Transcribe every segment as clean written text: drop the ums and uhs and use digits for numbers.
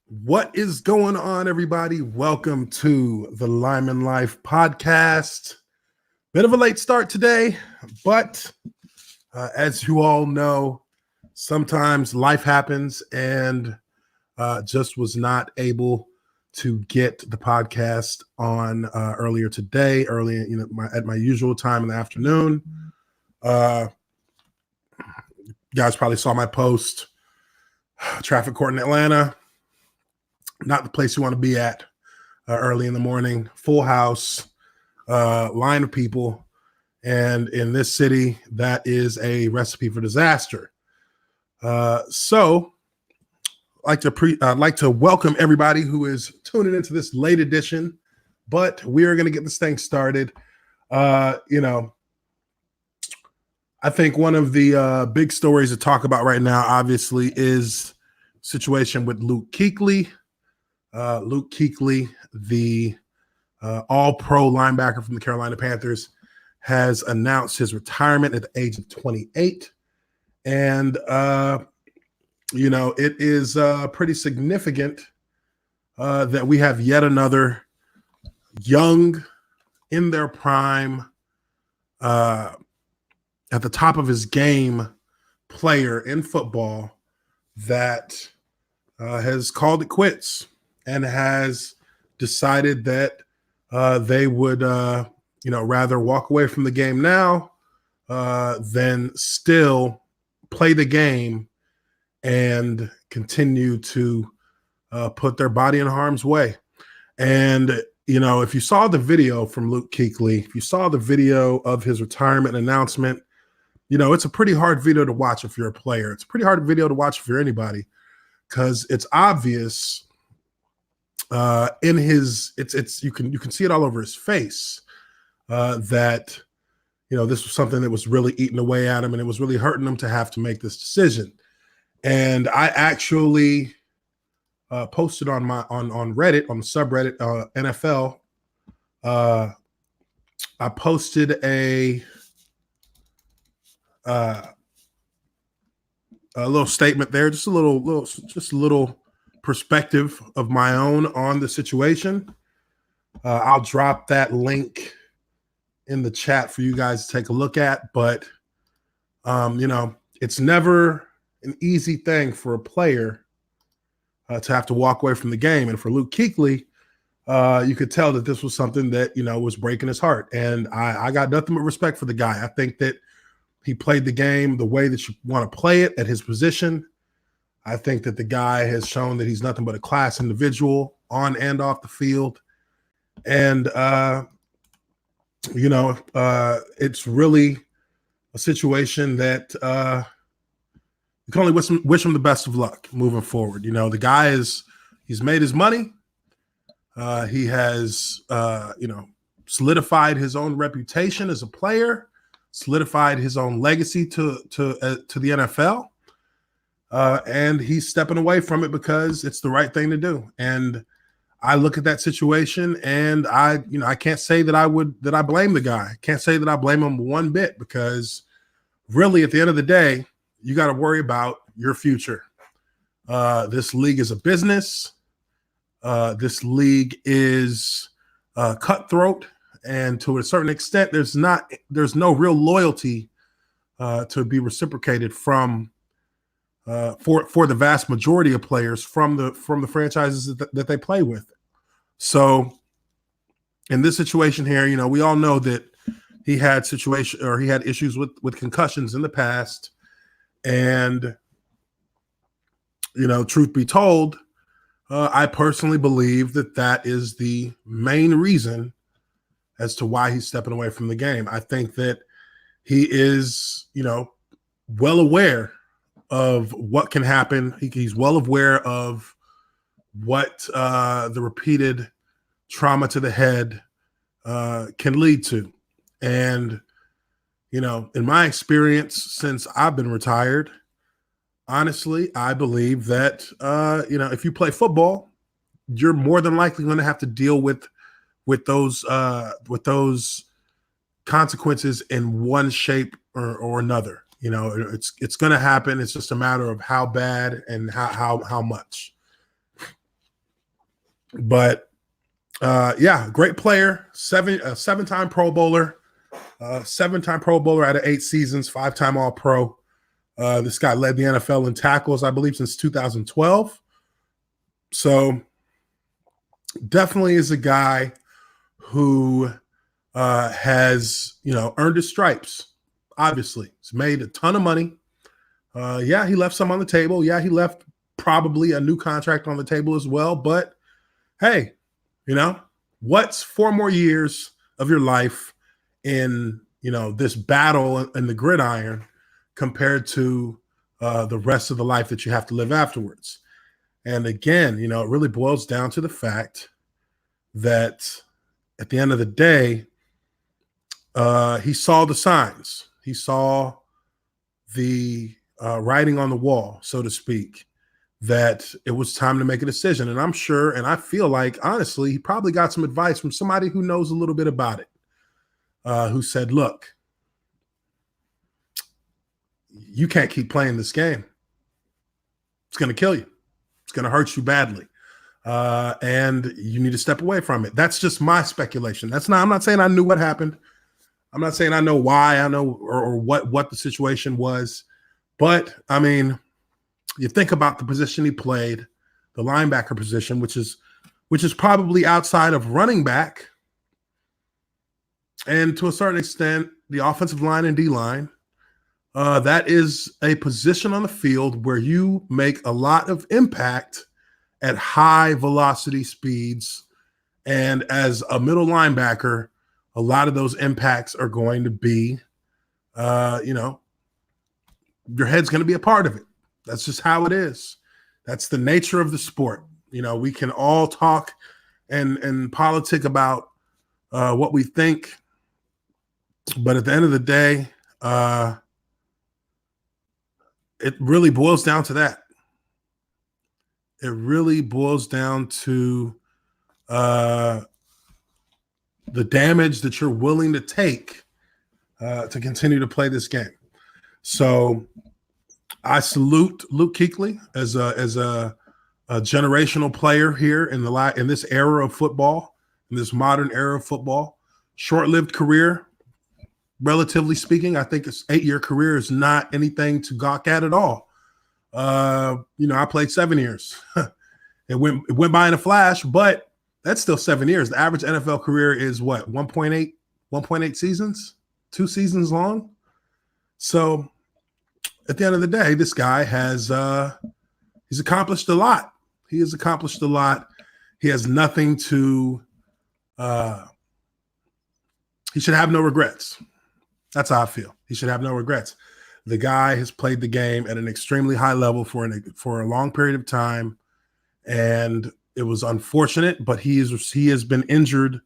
What is going on, everybody? Welcome to the Lineman Life podcast. Bit of a late start today, but as you all know, sometimes life happens and just was not able to get the podcast on earlier today, at my usual time in the afternoon. You guys probably saw my post, traffic court in Atlanta. Not the place you want to be at early in the morning. Full house, line of people. And in this city, that is a recipe for disaster. So I'd like to welcome everybody who is tuning into this late edition, but we are going to get this thing started. I think one of the big stories to talk about right now, obviously, is situation with Luke Kuechly. Luke Kuechly, the all-pro linebacker from the Carolina Panthers, has announced his retirement at the age of 28. And, it is pretty significant that we have yet another young, in their prime, at the top of his game player in football that has called it quits and has decided that they would, rather walk away from the game now than still play the game and continue to put their body in harm's way. And, if you saw the video from Luke Kuechly, if you saw the video of his retirement announcement, it's a pretty hard video to watch if you're a player. It's a pretty hard video to watch if you're anybody, because it's obvious you can see it all over his face that this was something that was really eating away at him, and it was really hurting him to have to make this decision. And I actually posted on Reddit, on the subreddit NFL. I posted a little statement there, just a little perspective of my own on the situation. I'll drop that link in the chat for you guys to take a look at. But, it's never an easy thing for a player to have to walk away from the game. And for Luke Kuechly, you could tell that this was something that, was breaking his heart. And I got nothing but respect for the guy. I think that he played the game the way that you want to play it at his position. I think that the guy has shown that he's nothing but a class individual on and off the field. And, it's really a situation that you can only wish him the best of luck moving forward. The guy he's made his money. He has, solidified his own reputation as a player, solidified his own legacy to the NFL. And he's stepping away from it because it's the right thing to do. And I look at that situation and I can't say that I blame the guy. I can't say that I blame him one bit, because really at the end of the day, you got to worry about your future. This league is a business. This league is cutthroat. And to a certain extent, there's no real loyalty to be reciprocated from for the vast majority of players from the franchises that they play with. So in this situation here, we all know that he had issues with concussions in the past. And, truth be told, I personally believe that is the main reason as to why he's stepping away from the game. I think that he is, well aware of what can happen. He's well aware of what the repeated trauma to the head can lead to. And, in my experience since I've been retired, honestly, I believe that, if you play football, you're more than likely going to have to deal with those consequences in one shape or another. It's going to happen. It's just a matter of how bad and how much. But yeah, great player, seven-time Pro Bowler, seven-time Pro Bowler out of 8 seasons, 5-time All-Pro. This guy led the NFL in tackles, I believe, since 2012. So definitely is a guy who has, earned his stripes. Obviously, he's made a ton of money. Yeah, he left some on the table. Yeah, he left probably a new contract on the table as well. But hey, what's 4 more years of your life in, this battle in the gridiron compared to the rest of the life that you have to live afterwards? And again, it really boils down to the fact that at the end of the day, he saw the signs. He saw the writing on the wall, so to speak, that it was time to make a decision. And I'm sure, and I feel like, honestly, he probably got some advice from somebody who knows a little bit about it, who said, look, you can't keep playing this game. It's going to kill you. It's going to hurt you badly. And you need to step away from it. That's just my speculation. I'm not saying I knew what happened. I'm not saying I know why I know or what the situation was. But I mean, you think about the position he played, the linebacker position, which is probably outside of running back, and to a certain extent, the offensive line and D line. That is a position on the field where you make a lot of impact at high velocity speeds. And as a middle linebacker, a lot of those impacts are going to be, your head's going to be a part of it. That's just how it is. That's the nature of the sport. We can all talk and politic about what we think, but at the end of the day, it really boils down to that. It really boils down to the damage that you're willing to take to continue to play this game. So I salute Luke Kuechly as a generational player here in this era of football, in this modern era of football. Short-lived career, relatively speaking. I think his 8-year career is not anything to gawk at all. I played 7 years. It went by in a flash, but that's still 7 years. The average NFL career is what, 1.8 seasons, 2 seasons long. So at the end of the day, this guy he's accomplished a lot. He has accomplished a lot. He has nothing to, he should have no regrets. That's how I feel. He should have no regrets. The guy has played the game at an extremely high level for a long period of time, and it was unfortunate, but he has been injured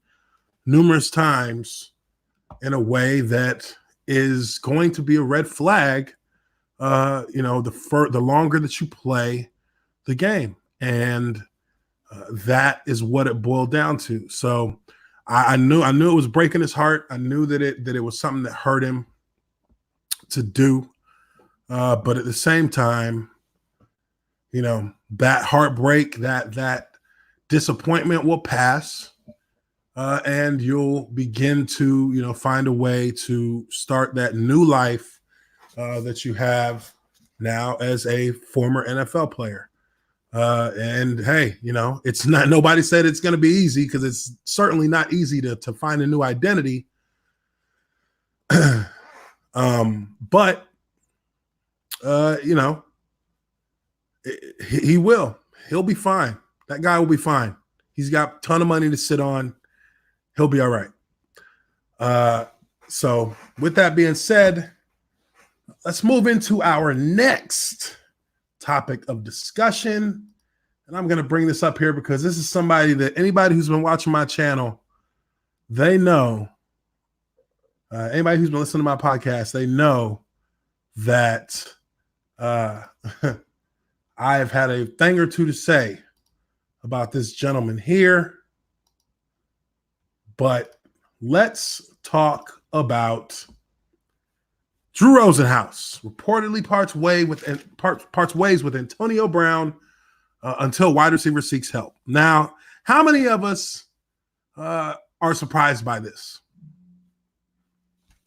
numerous times in a way that is going to be a red flag. The longer that you play the game, and that is what it boiled down to. So I knew it was breaking his heart. I knew that it was something that hurt him to do. But at the same time, that heartbreak, that disappointment will pass, and you'll begin to, find a way to start that new life that you have now as a former NFL player. And hey, it's not, nobody said it's going to be easy, because it's certainly not easy to find a new identity. But he'll be fine. That guy will be fine. He's got a ton of money to sit on. He'll be all right. So with that being said, let's move into our next topic of discussion. And I'm going to bring this up here because this is somebody that anybody who's been watching my channel, they know, anybody who's been listening to my podcast, they know that I have had a thing or two to say about this gentleman here. But let's talk about Drew Rosenhaus. Reportedly parts ways with Antonio Brown until wide receiver seeks help. Now, How many of us are surprised by this?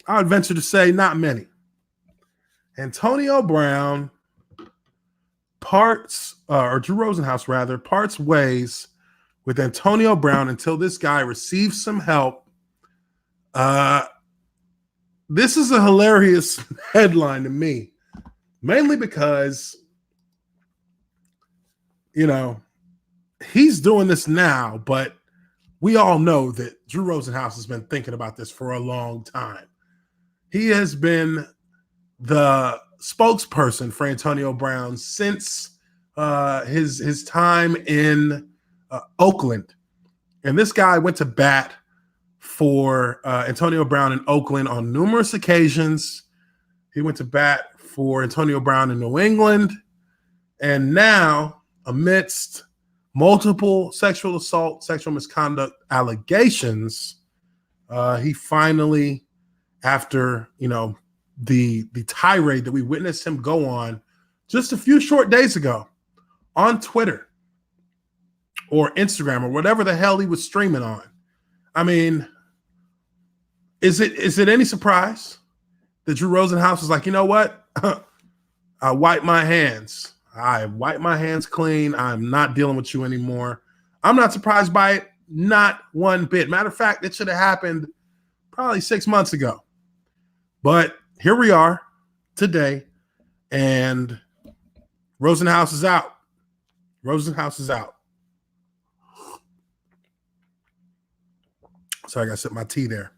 I would venture to say not many. Antonio Brown or Drew Rosenhaus rather, parts ways with Antonio Brown until this guy receives some help. This is a hilarious headline to me, mainly because, he's doing this now, but we all know that Drew Rosenhaus has been thinking about this for a long time. He has been the spokesperson for Antonio Brown since his time in Oakland. And this guy went to bat for Antonio Brown in Oakland on numerous occasions. He went to bat for Antonio Brown in New England. And now, amidst multiple sexual assault, sexual misconduct allegations, he finally, after, the tirade that we witnessed him go on just a few short days ago on Twitter or Instagram or whatever the hell he was streaming on. I mean, is it any surprise that Drew Rosenhaus was like, you know what? I wipe my hands. I wipe my hands clean. I'm not dealing with you anymore. I'm not surprised by it. Not one bit. Matter of fact, it should have happened probably 6 months ago. But here we are today, and Rosenhaus is out. Rosenhaus is out. Sorry, I got to sip my tea there.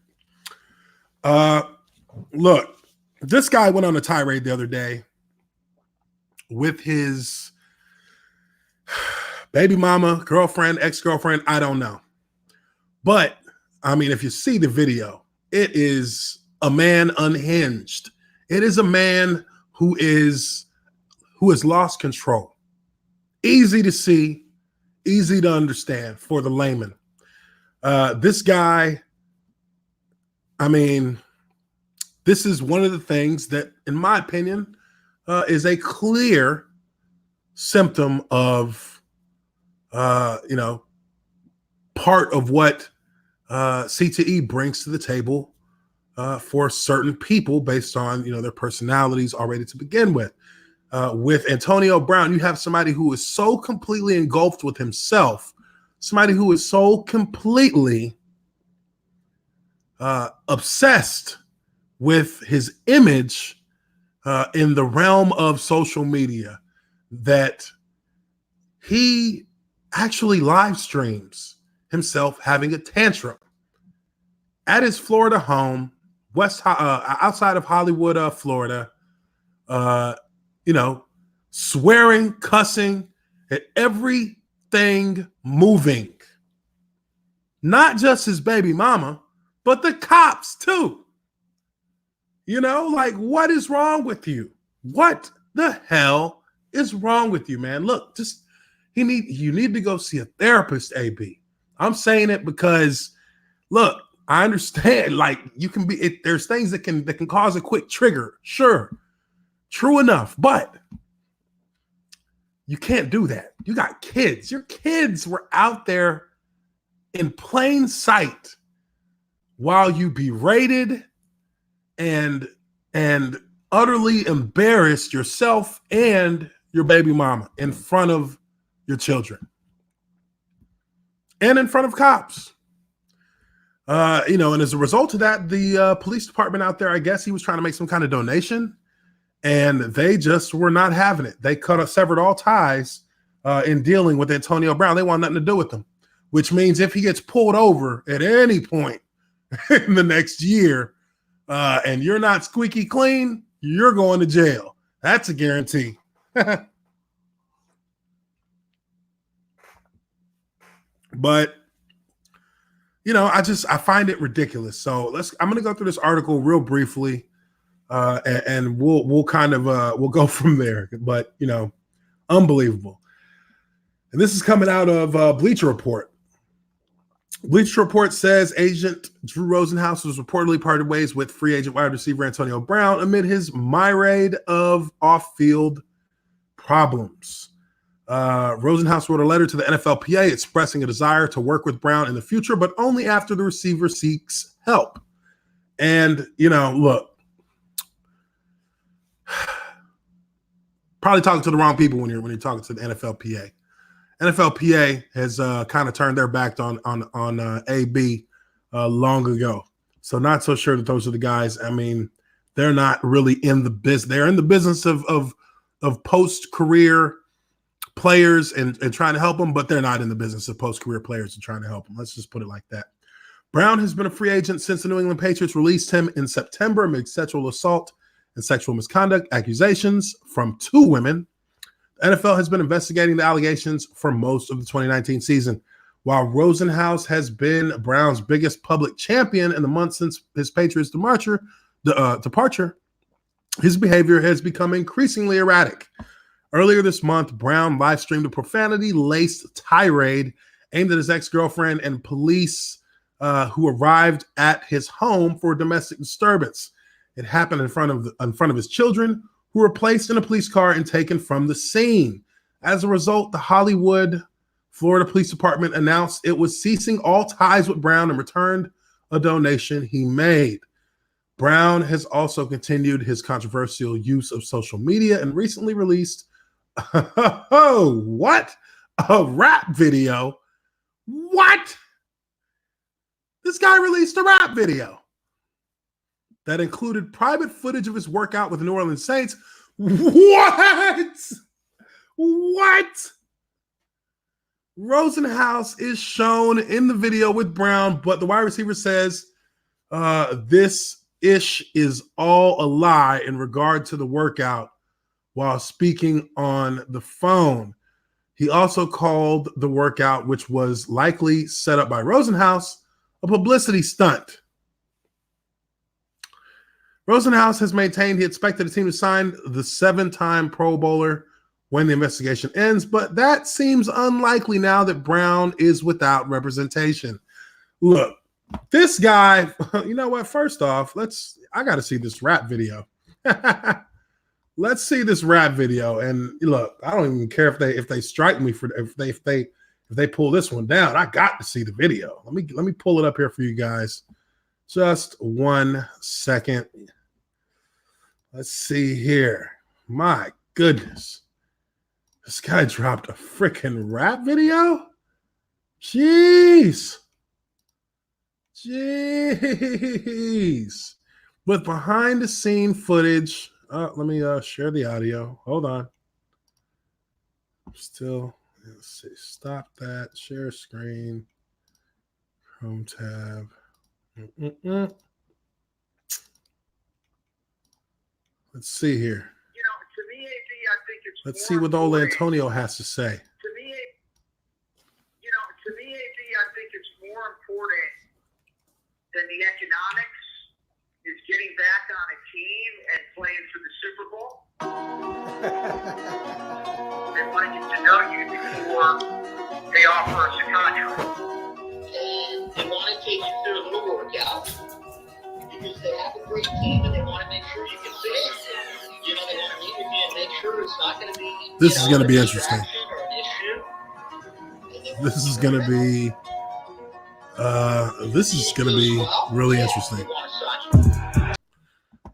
Look, this guy went on a tirade the other day with his baby mama, girlfriend, ex-girlfriend, I don't know. But, I mean, if you see the video, it is a man unhinged. It is a man who has lost control. Easy to see, easy to understand for the layman. This guy, I mean, this is one of the things that, in my opinion, is a clear symptom of, part of what CTE brings to the table for certain people based on, their personalities already to begin with. With Antonio Brown, you have somebody who is so completely engulfed with himself, somebody who is so completely obsessed with his image in the realm of social media that he actually live streams himself having a tantrum at his Florida home, outside of Hollywood, Florida, swearing, cussing at everything moving. Not just his baby mama, but the cops too. What is wrong with you? What the hell is wrong with you, man? Look, you need to go see a therapist, AB. I'm saying it because, look, I understand, there's things that can cause a quick trigger. Sure. True enough, but you can't do that. You got kids. Your kids were out there in plain sight while you berated and utterly embarrassed yourself and your baby mama in front of your children and in front of cops. And as a result of that, the police department out there, I guess he was trying to make some kind of donation, and they just were not having it. They severed all ties in dealing with Antonio Brown. They want nothing to do with him, which means if he gets pulled over at any point in the next year and you're not squeaky clean, you're going to jail. That's a guarantee. But, I find it ridiculous. So I'm going to go through this article real briefly and we'll kind of, we'll go from there. But, unbelievable. And this is coming out of Bleacher Report. Bleacher Report says agent Drew Rosenhaus was reportedly parted ways with free agent wide receiver Antonio Brown amid his myriad of off-field problems. Rosenhaus wrote a letter to the NFLPA expressing a desire to work with Brown in the future, but only after the receiver seeks help. And, look, probably talking to the wrong people when you're talking to the NFLPA. NFLPA has kind of turned their back on AB long ago. So not so sure that those are the guys. I mean, they're not really in the business. They're in the business of post-career players and trying to help them, but they're not in the business of post-career players and trying to help them. Let's just put it like that. Brown has been a free agent since the New England Patriots released him in September amid sexual assault and sexual misconduct accusations from 2 women. The NFL has been investigating the allegations for most of the 2019 season. While Rosenhaus has been Brown's biggest public champion in the months since his Patriots departure, his behavior has become increasingly erratic. Earlier this month, Brown live-streamed a profanity-laced tirade aimed at his ex-girlfriend and police who arrived at his home for a domestic disturbance. It happened in front of his children, who were placed in a police car and taken from the scene. As a result, the Hollywood, Florida Police Department announced it was ceasing all ties with Brown and returned a donation he made. Brown has also continued his controversial use of social media and recently released what? A rap video? What? This guy released a rap video that included private footage of his workout with the New Orleans Saints. What? What? Rosenhaus is shown in the video with Brown, but the wide receiver says this ish is all a lie in regard to the workout while speaking on the phone. He also called the workout, which was likely set up by Rosenhaus, a publicity stunt. Rosenhaus has maintained he expected the team to sign the 7-time Pro Bowler when the investigation ends, but that seems unlikely now that Brown is without representation. Look, this guy, you know what? First off, I got to see this rap video. Let's see this rap video. And look, I don't even care if they strike me for if they pull this one down. I got to see the video. Let me pull it up here for you guys. Just 1 second. Let's see here. My goodness. This guy dropped a freaking rap video? Jeez. With behind the scene footage. Let me share the audio. Hold on. Let's see. Stop that. Share screen. Chrome tab. Let's see here. To me, AG, I think it's. Let's see what old Antonio has to say. To me, AG, I think it's more important than the economics is getting back on a team and playing for the Super Bowl. They want to get to know you before they offer us a contract. And they want to take you through a little workout because they have a great team and they want to make sure you can fit in. They want to meet with you and make sure it's not going to be. This is going to be interesting. This is going to be really interesting.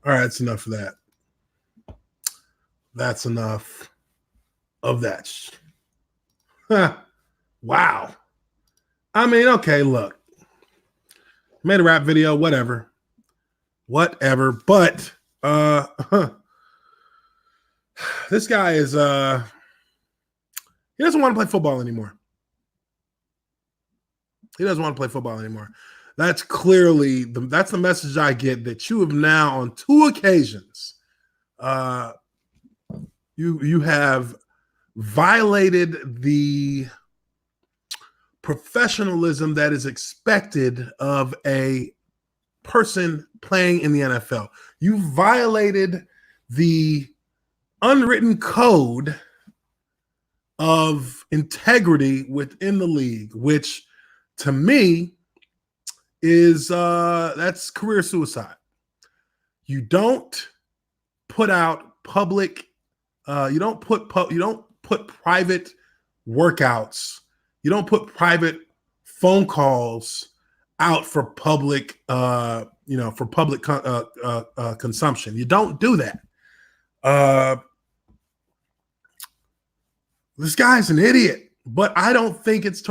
All right, that's enough of that. That's enough of that. Wow. I mean, okay, look. Made a rap video, whatever. But this guy is he doesn't want to play football anymore. That's clearly that's the message I get, that you have now on 2 occasions you have violated the professionalism that is expected of a person playing in the NFL. You violated the unwritten code of integrity within the league, which to me is that's career suicide. You don't put out public, you don't put private workouts. You don't put private phone calls out for public, consumption. You don't do that. This guy's an idiot, but I don't think he's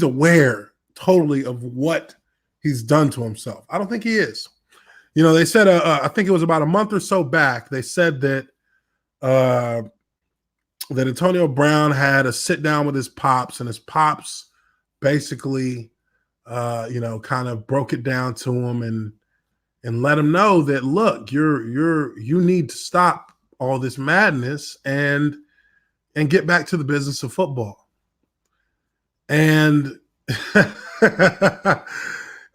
aware totally of what he's done to himself. I don't think he is. They said, I think it was about a month or so back, they said that that Antonio Brown had a sit down with his pops, and his pops basically, kind of broke it down to him and let him know that, look, you need to stop all this madness and get back to the business of football. And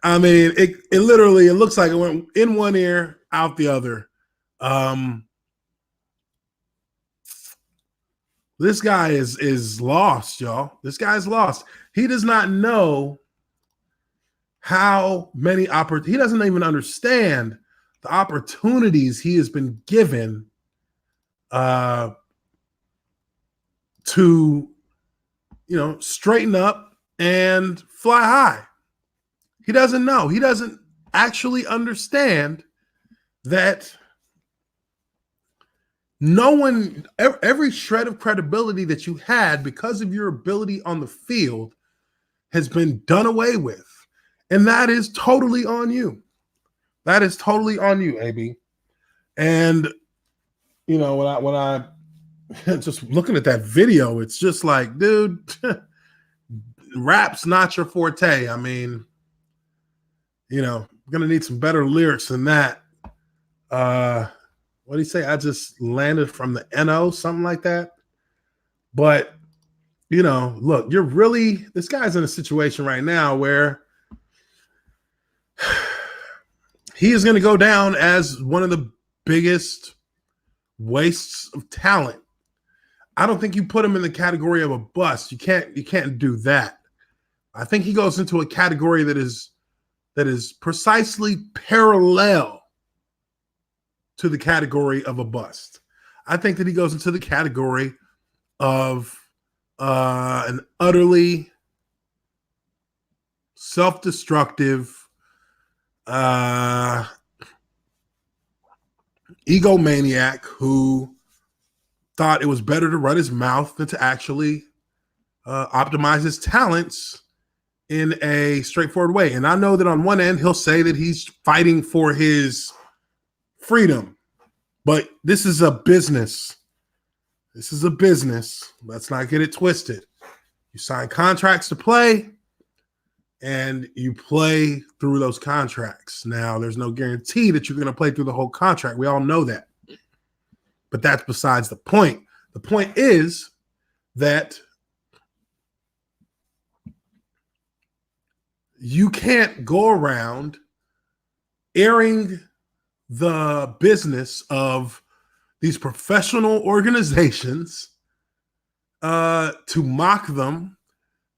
I mean, it literally, it looks like it went in one ear, out the other. This guy is lost, y'all. This guy's lost. He does not know how many he doesn't even understand the opportunities he has been given to, straighten up and fly high. He doesn't know. He doesn't actually understand that every shred of credibility that you had because of your ability on the field has been done away with. And that is totally on you. That is totally on you, AB. And, when I just looking at that video, it's just like, dude, rap's not your forte. I mean, I'm going to need some better lyrics than that. What do you say? I just landed from the NO, something like that. But, look, this guy's in a situation right now where he is going to go down as one of the biggest wastes of talent. I don't think you put him in the category of a bust. You can't do that. I think he goes into a category that is precisely parallel to the category of a bust. I think that he goes into the category of an utterly self-destructive, egomaniac who thought it was better to run his mouth than to actually optimize his talents in a straightforward way. And I know that on one end, he'll say that he's fighting for his freedom, but this is a business. This is a business. Let's not get it twisted. You sign contracts to play, and you play through those contracts. Now, there's no guarantee that you're going to play through the whole contract. We all know that. But that's besides the point. The point is that you can't go around airing the business of these professional organizations to mock them,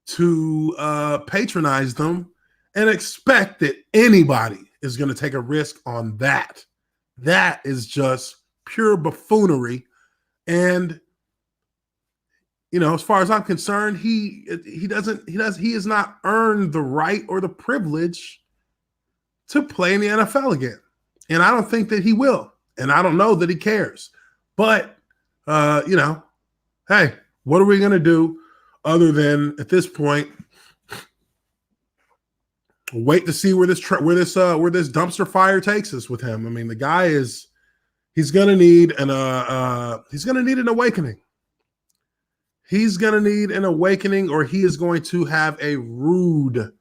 to patronize them, and expect that anybody is going to take a risk on that. That is just pure buffoonery. And as far as I'm concerned, he has not earned the right or the privilege to play in the NFL again. And I don't think that he will. And I don't know that he cares. But hey, what are we going to do other than at this point wait to see where this dumpster fire takes us with him? I mean, the guy he's going to need an awakening. He's going to need an awakening, or he is going to have a rude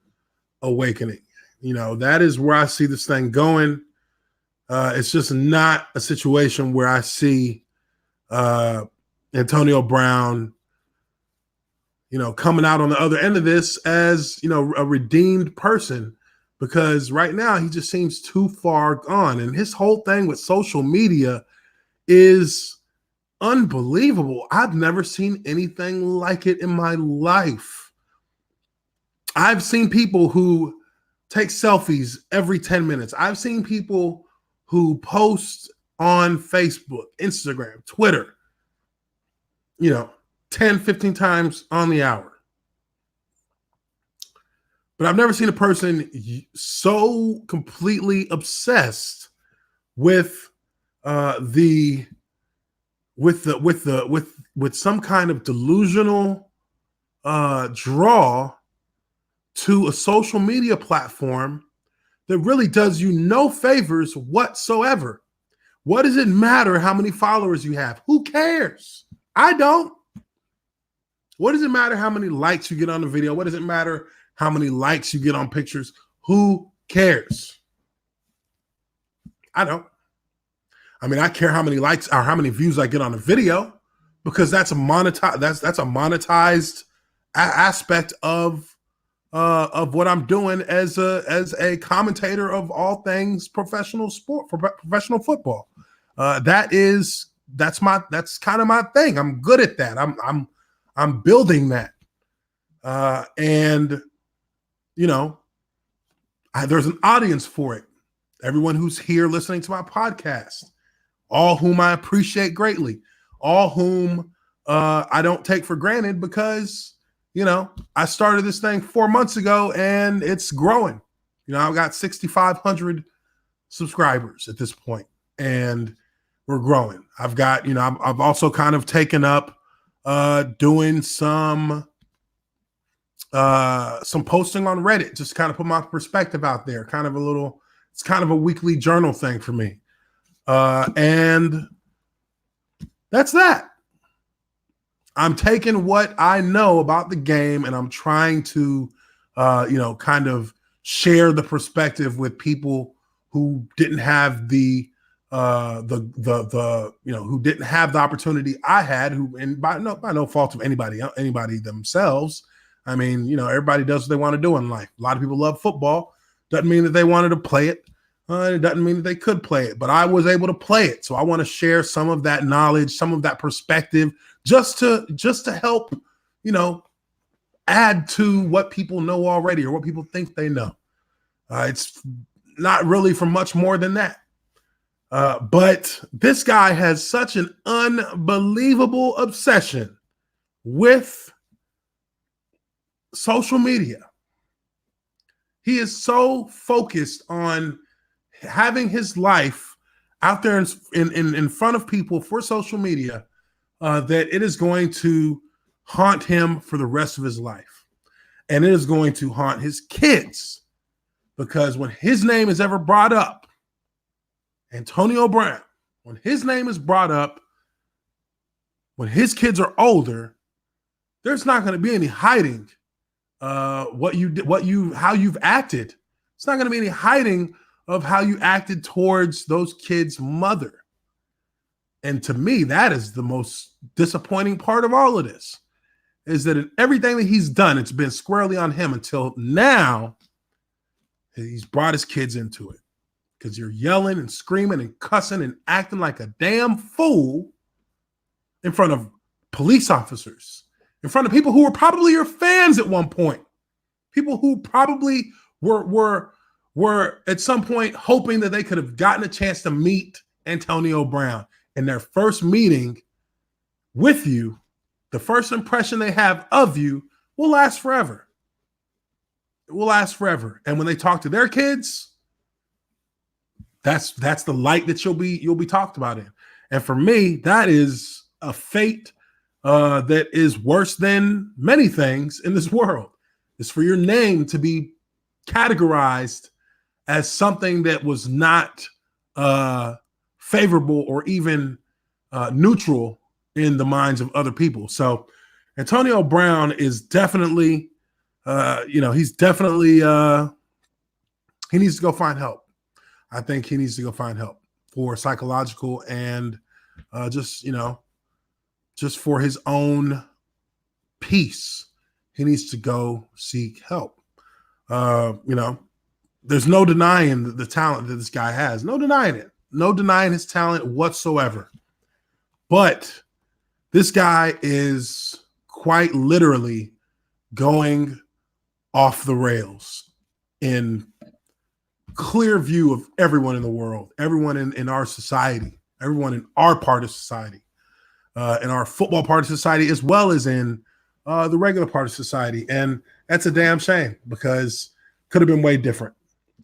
awakening. That is where I see this thing going. It's just not a situation where I see Antonio Brown, coming out on the other end of this as, a redeemed person, because right now he just seems too far gone. And his whole thing with social media is unbelievable. I've never seen anything like it in my life. I've seen people who take selfies every 10 minutes. I've seen people who post on Facebook, Instagram, Twitter, 10, 15 times on the hour. But I've never seen a person so completely obsessed with with some kind of delusional draw to a social media platform that really does you no favors whatsoever. What does it matter how many followers you have? Who cares? I don't. What does it matter how many likes you get on the video? What does it matter how many likes you get on pictures? Who cares? I don't. I mean, I care how many likes or how many views I get on a video because that's a monetized aspect of what I'm doing as a commentator of all things professional sport, professional football. That's kind of my thing. I'm good at that. I'm building that. And you know, there's an audience for it. Everyone who's here listening to my podcast, all whom I appreciate greatly, all whom I don't take for granted because, you know, I started this thing 4 months ago and it's growing. You know, I've got 6,500 subscribers at this point and we're growing. I've got, you know, I've also kind of taken up doing some posting on Reddit, just kind of put my perspective out there, it's kind of a weekly journal thing for me. And that's that. I'm taking what I know about the game and I'm trying to, kind of share the perspective with people who didn't have who didn't have the opportunity I had, and by no fault of anybody themselves. I mean, you know, everybody does what they want to do in life. A lot of people love football. Doesn't mean that they wanted to play it. It doesn't mean that they could play it, but I was able to play it. So I want to share some of that knowledge, some of that perspective, just to help, you know, add to what people know already or what people think they know. It's not really for much more than that. But this guy has such an unbelievable obsession with social media. He is so focused on having his life out there in front of people for social media that it is going to haunt him for the rest of his life. And it is going to haunt his kids because when his name is ever brought up, Antonio Brown, when his name is brought up, when his kids are older, there's not going to be any hiding how you've acted. It's not going to be any hiding of how you acted towards those kids' mother. And to me, that is the most disappointing part of all of this, is that in everything that he's done, it's been squarely on him until now. He's brought his kids into it because you're yelling and screaming and cussing and acting like a damn fool in front of police officers, in front of people who were probably your fans at one point, people who probably were at some point hoping that they could have gotten a chance to meet Antonio Brown. And their first meeting with you, the first impression they have of you will last forever. It will last forever. And when they talk to their kids, that's the light that you'll be talked about in. And for me, that is a fate that is worse than many things in this world. It's for your name to be categorized as something that was not favorable or even neutral in the minds of other people. So Antonio Brown is definitely, he needs to go find help. I think he needs to go find help for psychological and just for his own peace. He needs to go seek help. There's no denying the talent that this guy has. No denying it. No denying his talent whatsoever. But this guy is quite literally going off the rails in clear view of everyone in the world, everyone in our society, everyone in our part of society. in our football part of society as well as in the regular part of society. And that's a damn shame because could have been way different.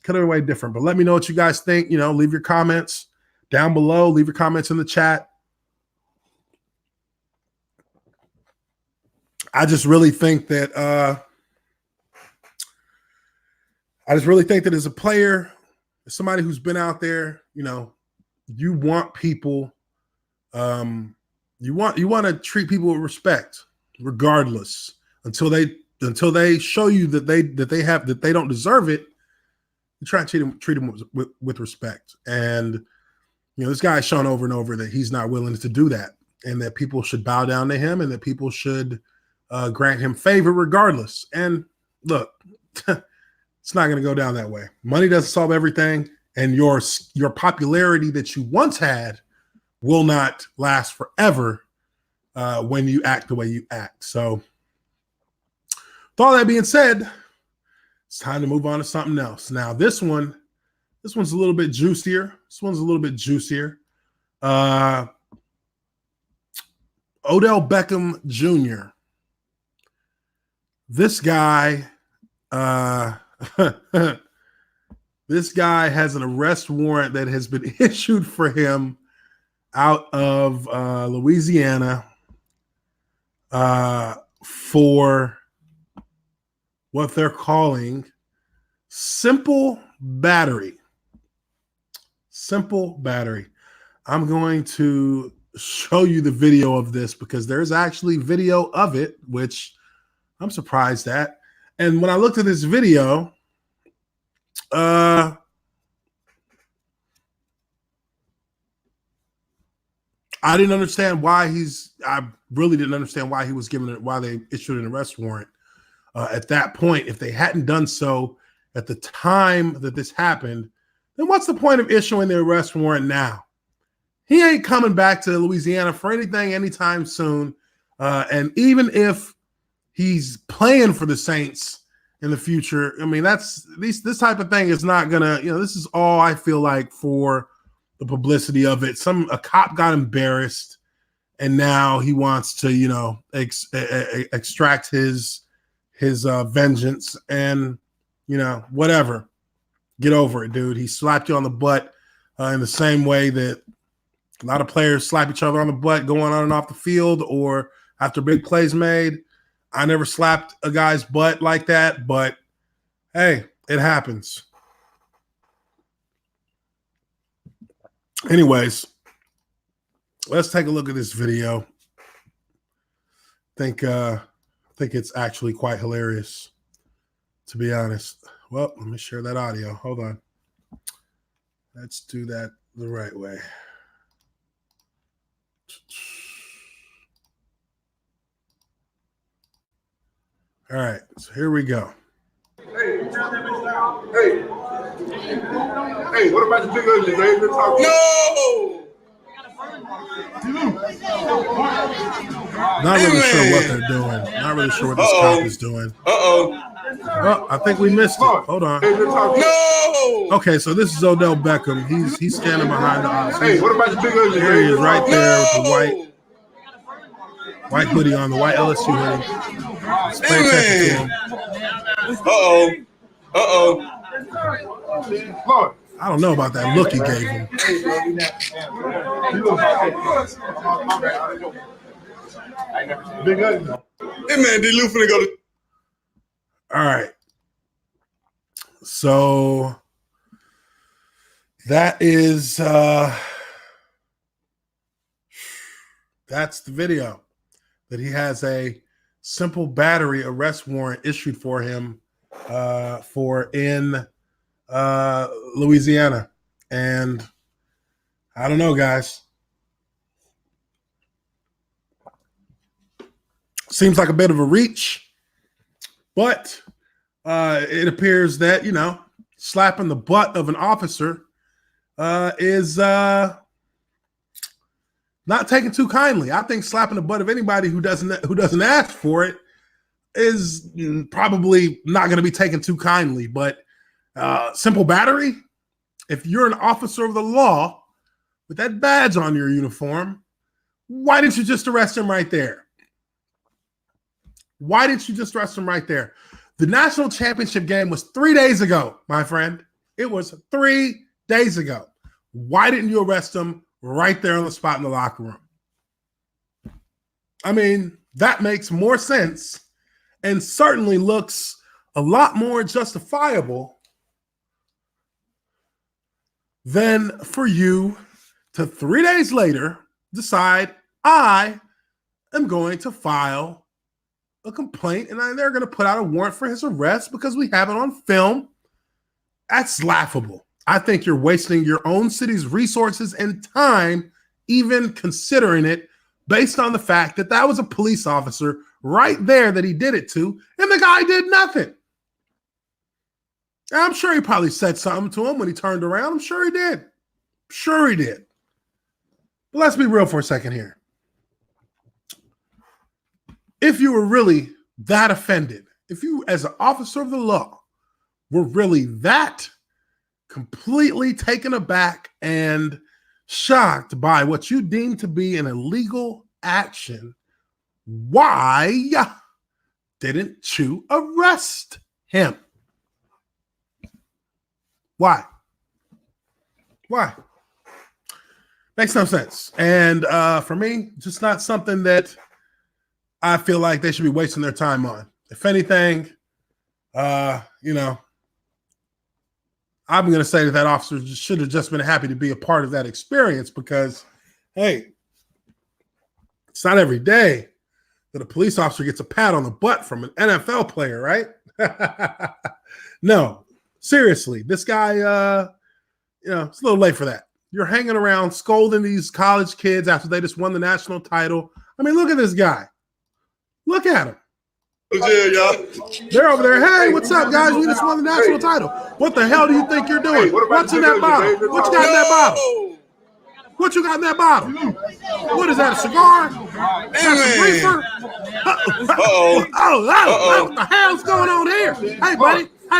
Could have been way different. But let me know what you guys think. You know, leave your comments down below. Leave your comments in the chat. I just really think that as a player, as somebody who's been out there, you know, you want people, you want to treat people with respect, regardless, until they show you that they don't deserve it. You try to treat them with respect. And you know, this guy's shown over and over that he's not willing to do that, and that people should bow down to him, and that people should grant him favor regardless. And look, it's not going to go down that way. Money doesn't solve everything, and your popularity that you once had will not last forever when you act the way you act. So, with all that being said, it's time to move on to something else. Now, this one's a little bit juicier. Odell Beckham Jr. This guy, this guy has an arrest warrant that has been issued for him out of Louisiana for what they're calling simple battery. Simple battery. I'm going to show you the video of this because there's actually video of it, which I'm surprised at. And when I looked at this video, I didn't understand why I really didn't understand why he was given it, why they issued an arrest warrant at that point. If they hadn't done so at the time that this happened, then what's the point of issuing the arrest warrant now? He ain't coming back to Louisiana for anything anytime soon. And even if he's playing for the Saints in the future, I mean, this type of thing is not gonna, you know, this is all I feel like for the publicity of it. A cop got embarrassed, and now he wants to, you know, extract his vengeance, and you know, whatever. Get over it, dude. He slapped you on the butt in the same way that a lot of players slap each other on the butt going on and off the field or after big plays made. I never slapped a guy's butt like that, but hey, it happens. Anyways, let's take a look at this video. I think it's actually quite hilarious, to be honest. Well, let me share that audio. Hold on. Let's do that the right way. All right, so here we go. Hey, what about the big ugly, man? No! Not really sure what they're doing. Not really sure what this cop is doing. Oh, I think we missed it. Hold on. No! Okay, so this is Odell Beckham. He's standing behind the officer. Hey, what about the big ugly? There he is, right there with the white hoodie on, the white LSU hoodie. Let's pay attention to him. I don't know about that look he gave him. Big ugly. Hey man, did Luke finna go to? All right. So that is that's the video that he has a simple battery arrest warrant issued for him for in Louisiana. And I don't know, guys. Seems like a bit of a reach, but it appears that, you know, slapping the butt of an officer is not taken too kindly. I think slapping the butt of anybody who doesn't ask for it is probably not going to be taken too kindly. But simple battery, if you're an officer of the law with that badge on your uniform, Why didn't you just arrest him right there? Why didn't you just arrest him right there? The national championship game was 3 days ago, my friend. It was 3 days ago. Why didn't you arrest him right there on the spot in the locker room? I mean, that makes more sense and certainly looks a lot more justifiable than for you to 3 days later decide I am going to file a complaint and they're going to put out a warrant for his arrest because we have it on film. That's laughable. I think you're wasting your own city's resources and time even considering it based on the fact that that was a police officer right there that he did it to, and the guy did nothing. I'm sure he probably said something to him when he turned around. I'm sure he did. Sure he did. But let's be real for a second here. If you were really that offended, if you as an officer of the law were really that completely taken aback and shocked by what you deem to be an illegal action, why didn't you arrest him? Why? Makes no sense. And for me, just not something that I feel like they should be wasting their time on. If anything, I'm going to say that officer should have just been happy to be a part of that experience because, hey, it's not every day that a police officer gets a pat on the butt from an NFL player, right? No, seriously, this guy, it's a little late for that. You're hanging around scolding these college kids after they just won the national title. I mean, look at this guy. Look at him. Yeah, y'all. They're over there. Hey, what's up, guys? We just won the national title. What the hell do you think you're doing? What's in that bottle? What you got in that bottle? What you got in that bottle? What is that, a cigar? That's a reefer? What the hell's going on here? Hey,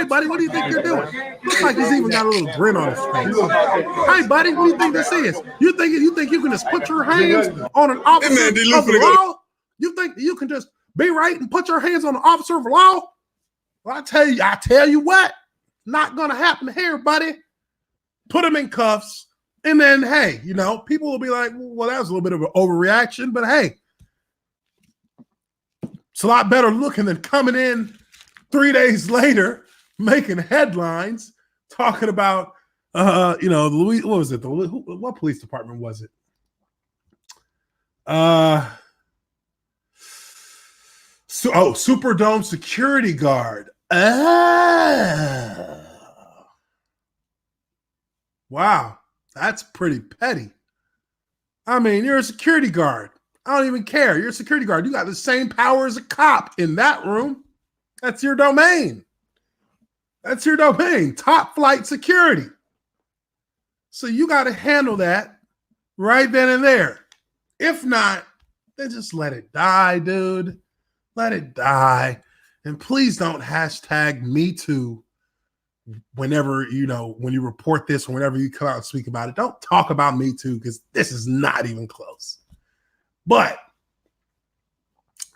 buddy, what do you think you're doing? Looks like he's even got a little grin on his face. Hey, buddy, what do you think this is? You think you can just put your hands on an officer of the law? You think you can just be right and put your hands on an officer of law? Well, I tell you what, not gonna happen here, buddy. Put him in cuffs, and then hey, people will be like, well, that was a little bit of an overreaction, but hey, it's a lot better looking than coming in 3 days later, making headlines, talking about, what was it? What police department was it? Superdome security guard. Wow, that's pretty petty. I mean, you're a security guard. I don't even care. You're a security guard. You got the same power as a cop in that room. That's your domain. Top flight security. So you got to handle that right then and there. If not, then just let it die, dude. Let it die. And please don't hashtag me too whenever, when you report this or whenever you come out and speak about it. Don't talk about me too because this is not even close. But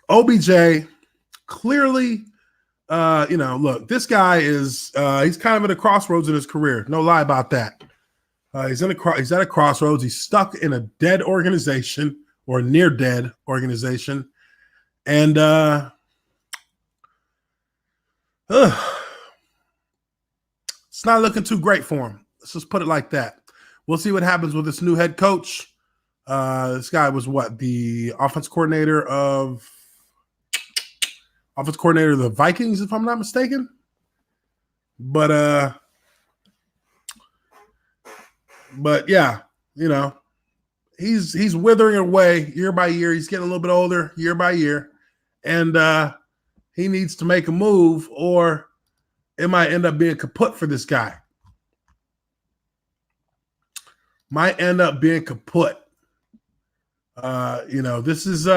OBJ clearly, look, this guy is he's kind of at a crossroads in his career. No lie about that. He's at a crossroads. He's stuck in a dead organization or near dead organization. And it's not looking too great for him. Let's just put it like that. We'll see what happens with this new head coach. This guy was the offense coordinator of the Vikings, if I'm not mistaken. But yeah, he's withering away year by year. He's getting a little bit older year by year, and he needs to make a move, or it might end up being kaput for this guy. Might end up being kaput. This is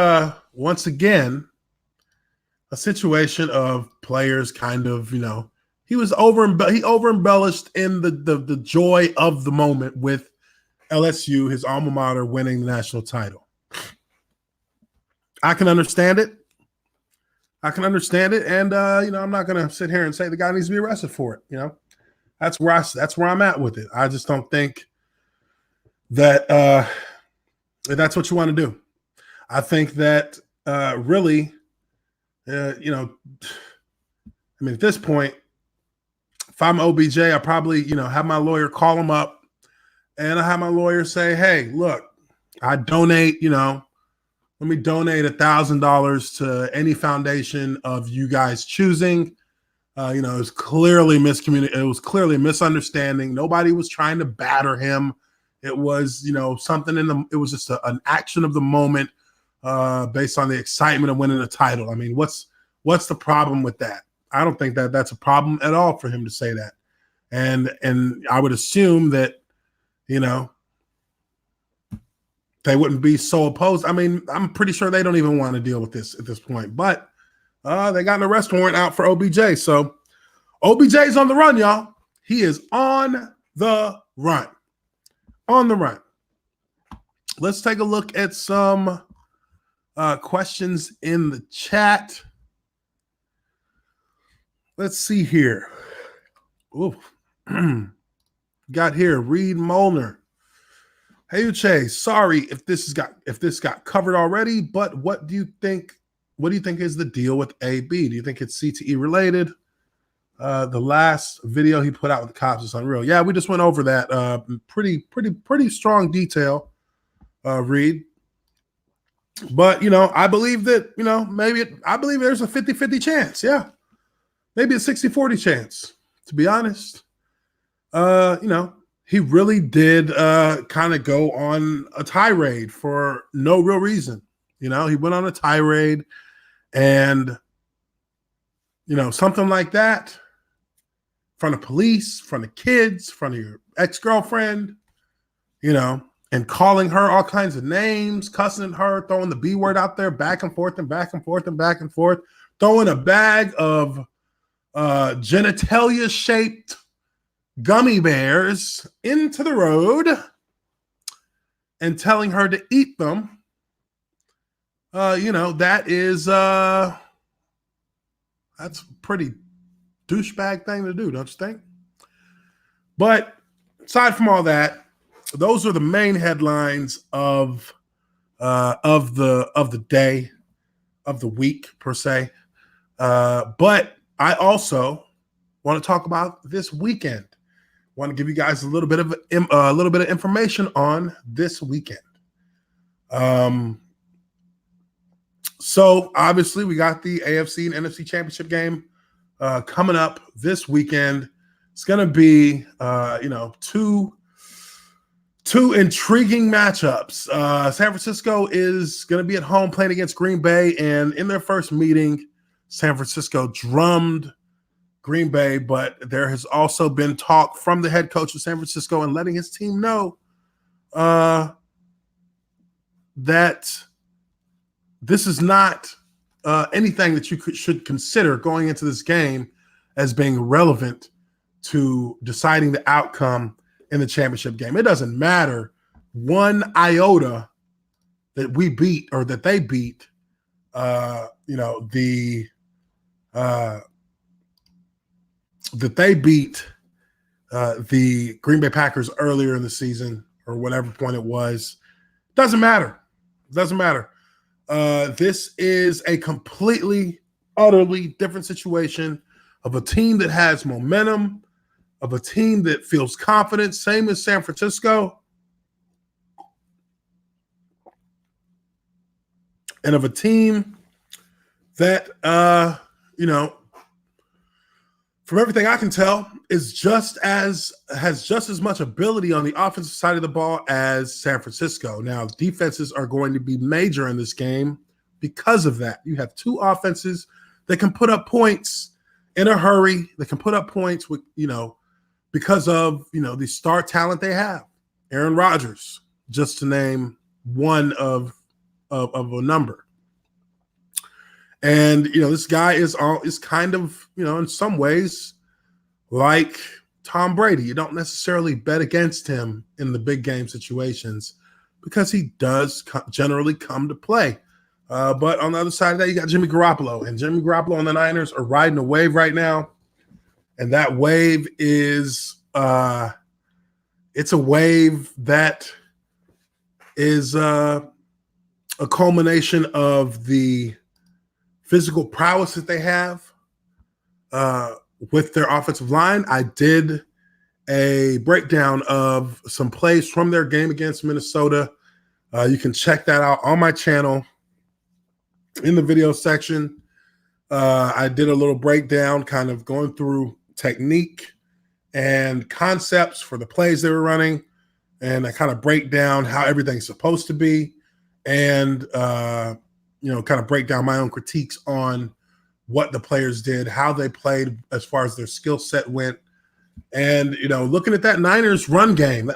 once again a situation of players kind of, he over embellished in the joy of the moment with LSU, his alma mater, winning the national title. I can understand it. And I'm not gonna sit here and say the guy needs to be arrested for it. That's where I'm at with it. I just don't think that that's what you want to do. I think that really, at this point, if I'm OBJ, I probably, have my lawyer call him up, and I have my lawyer say, "Hey, look, I donate, let me donate $1,000 to any foundation of you guys choosing." It was clearly miscommunicated. It was clearly a misunderstanding. Nobody was trying to batter him. It was, something it was just an action of the moment based on the excitement of winning a title. I mean, what's the problem with that? I don't think that that's a problem at all for him to say that. And I would assume that, they wouldn't be so opposed. I mean, I'm pretty sure they don't even want to deal with this at this point, but they got an arrest warrant out for OBJ. So OBJ's on the run, y'all. He is on the run. On the run. Let's take a look at some questions in the chat. Let's see here. Ooh. Got here, Reed Molnar. Hey Uche, sorry if this got covered already, but what do you think is the deal with AB? Do you think it's CTE related? The last video he put out with the cops is unreal. Yeah, we just went over that. Pretty strong detail, Reed. But I believe that, I believe there's a 50-50 chance. Yeah. Maybe a 60-40 chance, to be honest. He really did kind of go on a tirade for no real reason. He went on a tirade, and something like that in front of police, in front of kids, in front of your ex-girlfriend, and calling her all kinds of names, cussing at her, throwing the B word out there, back and forth and back and forth and back and forth, throwing a bag of genitalia-shaped gummy bears into the road and telling her to eat them. That is that's a pretty douchebag thing to do, don't you think? But aside from all that, those are the main headlines of the day, of the week per se. But I also want to talk about this weekend. Want to give you guys a little bit of information on this weekend. So obviously we got the AFC and NFC championship game coming up this weekend. It's going to be two intriguing matchups. San Francisco is going to be at home playing against Green Bay, and in their first meeting, San Francisco drummed Green Bay, but there has also been talk from the head coach of San Francisco and letting his team know that this is not anything that you should consider going into this game as being relevant to deciding the outcome in the championship game. It doesn't matter one iota that we beat or that they beat, that they beat the Green Bay Packers earlier in the season or whatever point it was. Doesn't matter. Doesn't matter. This is a completely, utterly different situation of a team that has momentum, of a team that feels confident, same as San Francisco, and of a team that, from everything I can tell, has just as much ability on the offensive side of the ball as San Francisco. Now, defenses are going to be major in this game because of that. You have two offenses that can put up points in a hurry. They can put up points with, because of, the star talent they have. Aaron Rodgers, just to name one of a number. And, this guy is kind of, in some ways like Tom Brady. You don't necessarily bet against him in the big game situations because he does generally come to play. But on the other side of that, you got Jimmy Garoppolo, and Jimmy Garoppolo and the Niners are riding a wave right now. And that wave is it's a wave that is a culmination of the physical prowess that they have with their offensive line. I did a breakdown of some plays from their game against Minnesota. You can check that out on my channel in the video section. I did a little breakdown kind of going through technique and concepts for the plays they were running. And I kind of break down how everything's supposed to be and, kind of break down my own critiques on what the players did, how they played as far as their skill set went. And, looking at that Niners run game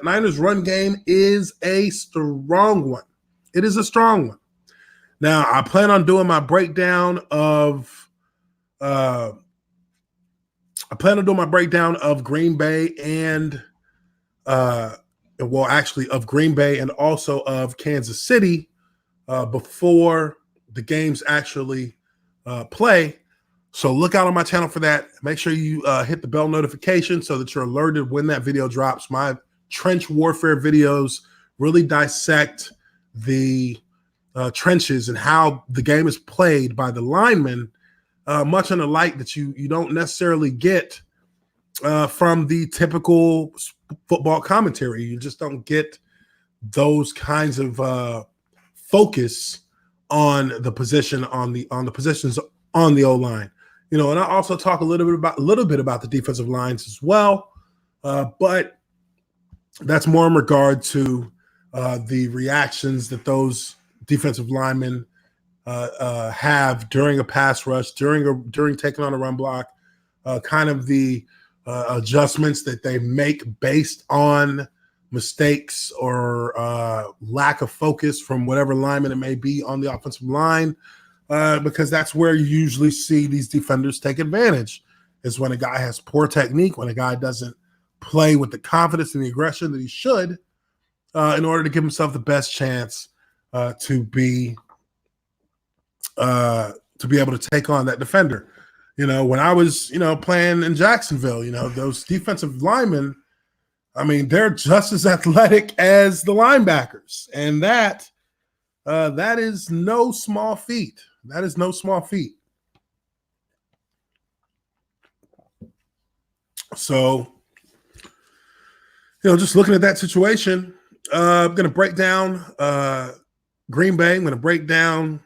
is a strong one. It is a strong one. Now, I plan on doing my breakdown of Green Bay and of Green Bay and also of Kansas City before the games actually play. So look out on my channel for that. Make sure you hit the bell notification so that you're alerted when that video drops. My trench warfare videos really dissect the trenches and how the game is played by the linemen, much in the light that you don't necessarily get from the typical football commentary. You just don't get those kinds of focus on the position on the positions on the O-line. And I also talk a little bit about the defensive lines as well, but that's more in regard to the reactions that those defensive linemen have during a pass rush, during taking on a run block, kind of the adjustments that they make based on mistakes or lack of focus from whatever lineman it may be on the offensive line. Because that's where you usually see these defenders take advantage, is when a guy has poor technique, when a guy doesn't play with the confidence and the aggression that he should in order to give himself the best chance to be able to take on that defender. When I was, playing in Jacksonville, those defensive linemen, they're just as athletic as the linebackers. And that is no small feat. That is no small feat. So, just looking at that situation, I'm going to break down Green Bay. I'm going to break down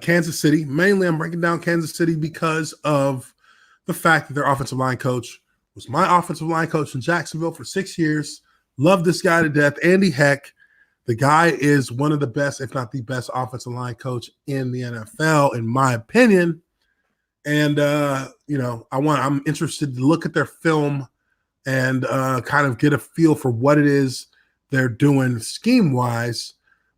Kansas City. Mainly, I'm breaking down Kansas City because of the fact that their offensive line coach was my offensive line coach in Jacksonville for 6 years. Love this guy to death, Andy Heck. The guy is one of the best, if not the best, offensive line coach in the NFL, in my opinion. And I'm interested to look at their film and kind of get a feel for what it is they're doing scheme-wise,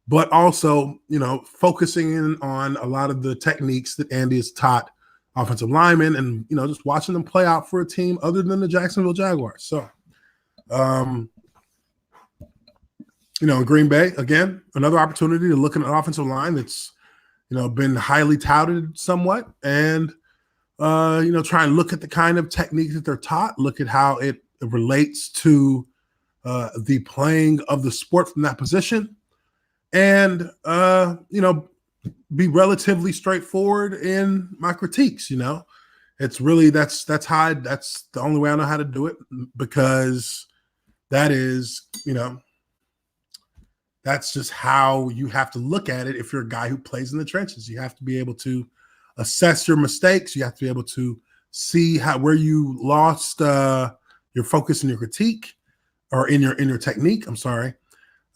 but also, focusing in on a lot of the techniques that Andy has taught offensive linemen and, just watching them play out for a team other than the Jacksonville Jaguars. So, in Green Bay, again, another opportunity to look at an offensive line that's, been highly touted somewhat and, try and look at the kind of techniques that they're taught, look at how it relates to the playing of the sport from that position and, be relatively straightforward in my critiques. It's really, that's the only way I know how to do it, because that is, that's just how you have to look at it. If you're a guy who plays in the trenches, you have to be able to assess your mistakes. You have to be able to see where you lost your focus in your critique or in your technique. I'm sorry.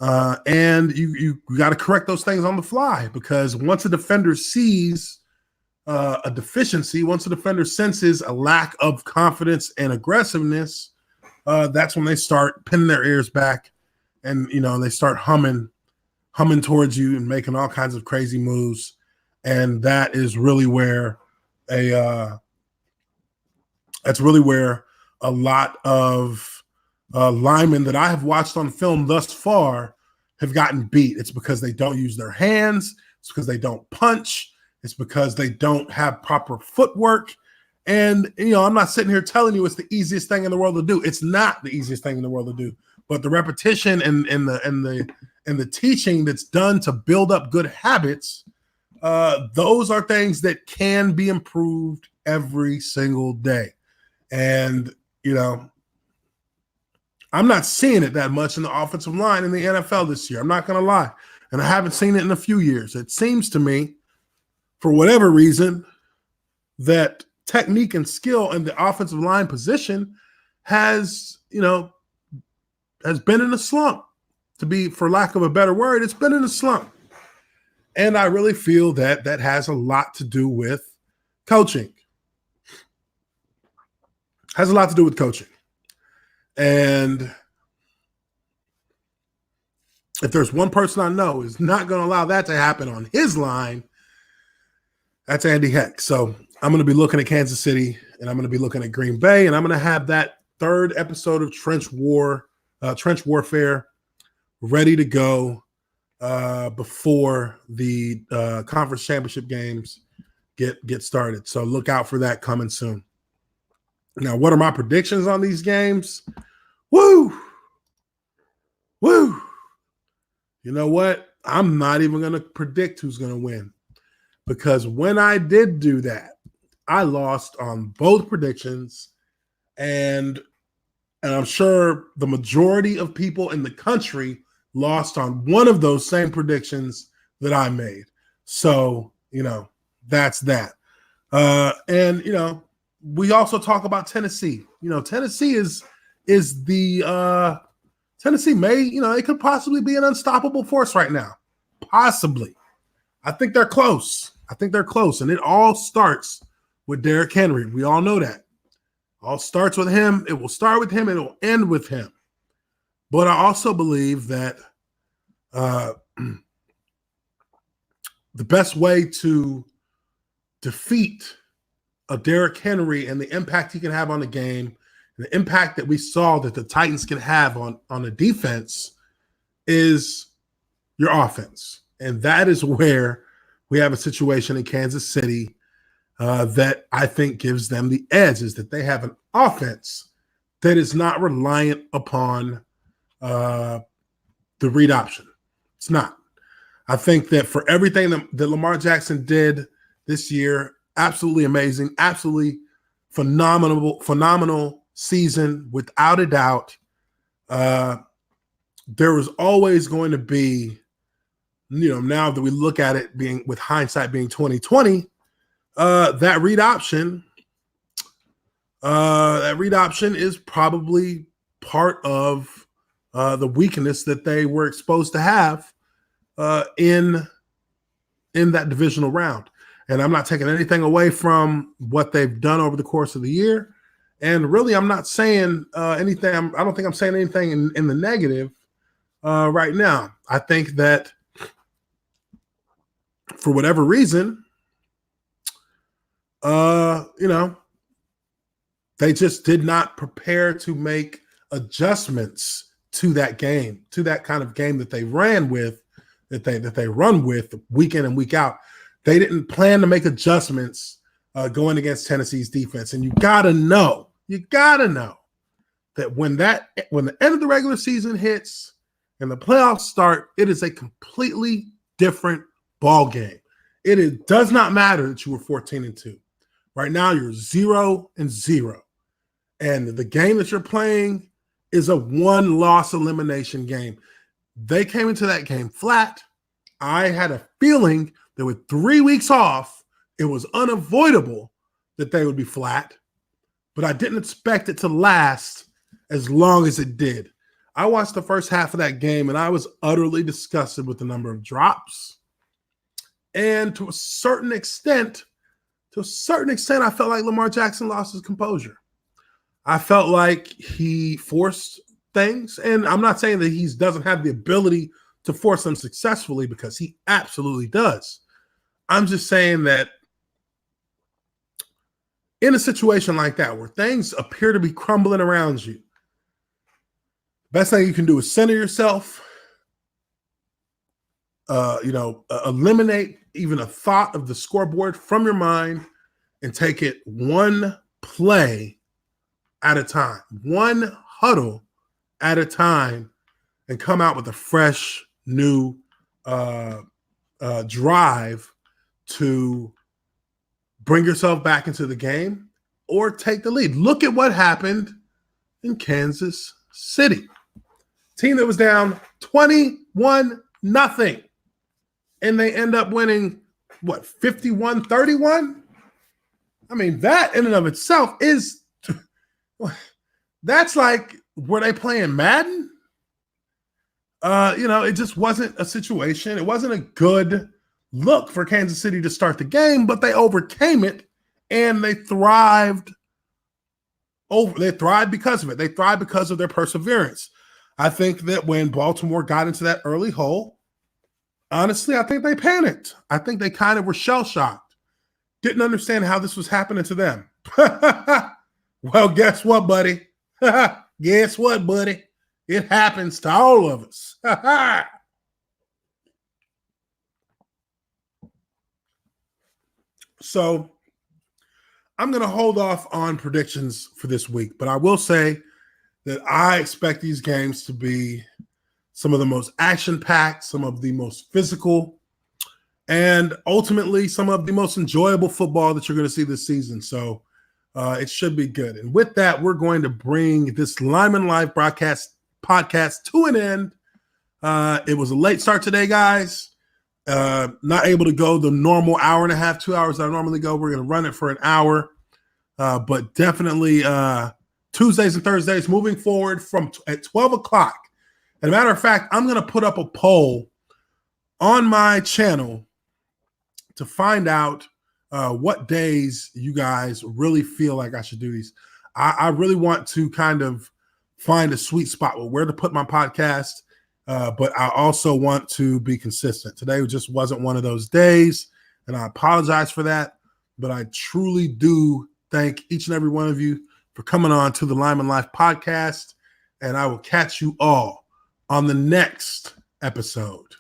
And you got to correct those things on the fly, because once a defender sees a deficiency, once a defender senses a lack of confidence and aggressiveness, that's when they start pinning their ears back and, they start humming towards you and making all kinds of crazy moves. And that is really where a lot of linemen that I have watched on film thus far have gotten beat. It's because they don't use their hands. It's because they don't punch. It's because they don't have proper footwork. And, I'm not sitting here telling you it's the easiest thing in the world to do. It's not the easiest thing in the world to do. But the repetition and the teaching that's done to build up good habits, those are things that can be improved every single day. And, I'm not seeing it that much in the offensive line in the NFL this year. I'm not going to lie. And I haven't seen it in a few years. It seems to me, for whatever reason, that technique and skill in the offensive line position has been in a slump. For lack of a better word, it's been in a slump. And I really feel that has a lot to do with coaching. Has a lot to do with coaching. And if there's one person I know is not going to allow that to happen on his line, that's Andy Heck. So I'm going to be looking at Kansas City, and I'm going to be looking at Green Bay, and I'm going to have that third episode of Trench Warfare ready to go before the conference championship games get started. So look out for that coming soon. Now, what are my predictions on these games? Woo! You know what? I'm not even going to predict who's going to win, because when I did do that, I lost on both predictions, and I'm sure the majority of people in the country lost on one of those same predictions that I made. So, that's that. And, we also talk about Tennessee. Tennessee is the Tennessee may, it could possibly be an unstoppable force right now. Possibly. I think they're close. And it all starts with Derrick Henry. We all know that. All starts with him. It will start with him. It will end with him. But I also believe that the best way to defeat a Derrick Henry and the impact he can have on the game, and the impact that we saw that the Titans can have on the defense, is your offense. And that is where we have a situation in Kansas City that I think gives them the edge, is that they have an offense that is not reliant upon the read option. It's not. I think that for everything that Lamar Jackson did this year, absolutely amazing, absolutely phenomenal season, without a doubt. There was always going to be, now that we look at it being, with hindsight being 2020, that read option is probably part of the weakness that they were exposed to have in that divisional round. And I'm not taking anything away from what they've done over the course of the year. And really, I'm not saying anything. I don't think I'm saying anything in the negative right now. I think that for whatever reason, they just did not prepare to make adjustments to that game, to that kind of game that they ran with, that they run with week in and week out. They didn't plan to make adjustments going against Tennessee's defense. And you gotta know that when the end of the regular season hits and the playoffs start, it is a completely different ball game. It does not matter that you were 14-2. Right now, you're 0-0. And the game that you're playing is a one-loss elimination game. They came into that game flat. I had a feeling that with 3 weeks off, it was unavoidable that they would be flat, but I didn't expect it to last as long as it did. I watched the first half of that game, and I was utterly disgusted with the number of drops. And to a certain extent, I felt like Lamar Jackson lost his composure. I felt like he forced things, and I'm not saying that he doesn't have the ability to force them successfully, because he absolutely does. I'm just saying that in a situation like that, where things appear to be crumbling around you, the best thing you can do is center yourself, eliminate even a thought of the scoreboard from your mind and take it one play at a time, one huddle at a time, and come out with a fresh new drive to bring yourself back into the game or take the lead. Look at what happened in Kansas City. Team that was down 21-0, and they end up winning, 51-31? I mean, that in and of itself is – that's like, were they playing Madden? It just wasn't a situation. It wasn't a good look for Kansas City to start the game, but they overcame it, and they thrived. They thrived because of it. They thrived because of their perseverance. I think that when Baltimore got into that early hole, honestly, I think they panicked. I think they kind of were shell-shocked. Didn't understand how this was happening to them. Well, guess what, buddy? Guess what, buddy? It happens to all of us. So I'm going to hold off on predictions for this week, but I will say that I expect these games to be some of the most action-packed, some of the most physical, and ultimately some of the most enjoyable football that you're going to see this season. So it should be good. And with that, we're going to bring this Lineman Live podcast to an end. It was a late start today, guys. Not able to go the normal hour and a half, 2 hours that I normally go. We're going to run it for an hour. But definitely Tuesdays and Thursdays moving forward at 12 o'clock. As a matter of fact, I'm going to put up a poll on my channel to find out what days you guys really feel like I should do these. I really want to kind of find a sweet spot with where to put my podcast, but I also want to be consistent. Today just wasn't one of those days, and I apologize for that, but I truly do thank each and every one of you for coming on to the Lineman Life podcast, and I will catch you all on the next episode.